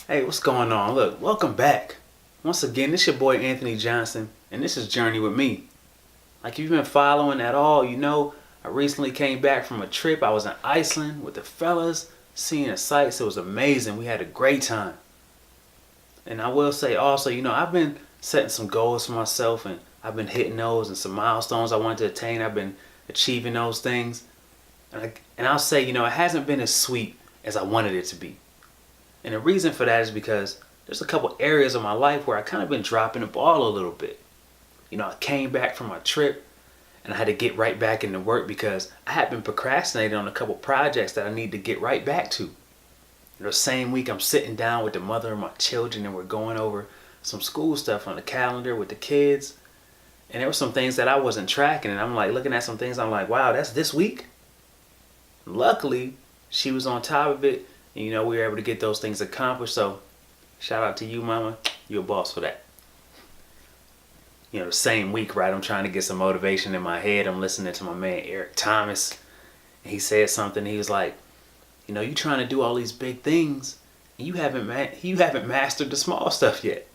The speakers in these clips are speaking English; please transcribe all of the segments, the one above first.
Hey, what's going on? Look, welcome back. Once again, this your boy Anthony Johnson, and this is Journey with Me. Like, if you've been following at all, you know I recently came back from a trip. I was in Iceland with the fellas, seeing the sights. It was amazing. We had a great time. And I will say also, I've been setting some goals for myself, and I've been hitting those, and some milestones I wanted to attain. I've been achieving those things. And I'll say, it hasn't been as sweet as I wanted it to be. And the reason for that is because there's a couple areas of my life where I kind of been dropping the ball a little bit. I came back from my trip and I had to get right back into work because I had been procrastinating on a couple projects that I need to get right back to. The same week I'm sitting down with the mother of my children and we're going over some school stuff on the calendar with the kids. And there were some things that I wasn't tracking, and I'm like looking at some things, I'm like, wow, that's this week? Luckily, she was on top of it. And, we were able to get those things accomplished. So shout out to you, mama. You're a boss for that. The same week, right, I'm trying to get some motivation in my head. I'm listening to my man Eric Thomas. And he said something. He was like, you trying to do all these big things, and you haven't mastered the small stuff yet.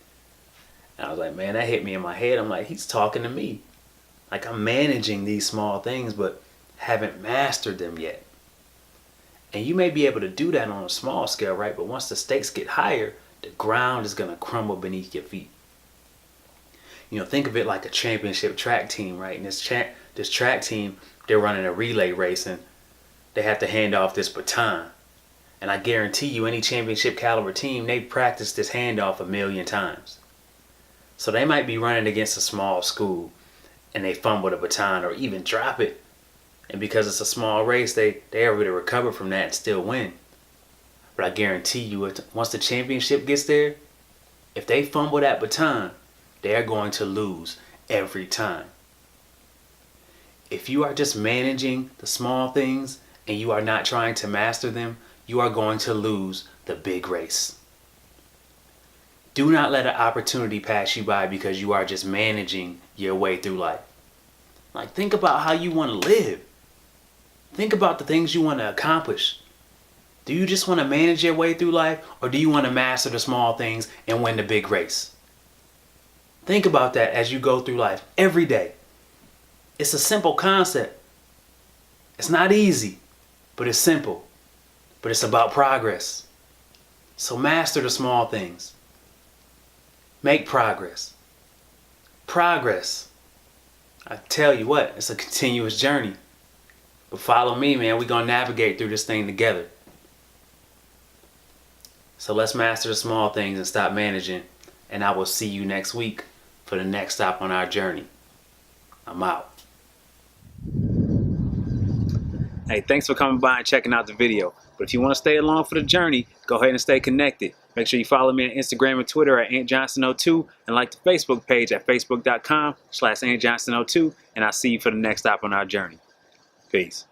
And I was like, man, that hit me in my head. I'm like, he's talking to me. Like, I'm managing these small things, but haven't mastered them yet. And you may be able to do that on a small scale, right? But once the stakes get higher, the ground is going to crumble beneath your feet. Think of it like a championship track team, right? And this track team, they're running a relay race, and they have to hand off this baton. And I guarantee you, any championship caliber team, they've practiced this handoff a million times. So they might be running against a small school, and they fumble the baton or even drop it. And because it's a small race, they're able to recover from that and still win. But I guarantee you, once the championship gets there, if they fumble that baton, they're going to lose every time. If you are just managing the small things and you are not trying to master them, you are going to lose the big race. Do not let an opportunity pass you by because you are just managing your way through life. Like, think about how you want to live. Think about the things you want to accomplish. Do you just want to manage your way through life, or do you want to master the small things and win the big race? Think about that as you go through life every day. It's a simple concept. It's not easy, but it's simple. But it's about progress. So master the small things. Make progress. Progress. I tell you what, it's a continuous journey. But follow me, man. We're going to navigate through this thing together. So let's master the small things and stop managing. And I will see you next week for the next stop on our journey. I'm out. Hey, thanks for coming by and checking out the video. But if you want to stay along for the journey, go ahead and stay connected. Make sure you follow me on Instagram and Twitter at AntJohnson02 and like the Facebook page at facebook.com/AntJohnson02. And I'll see you for the next stop on our journey. Peace.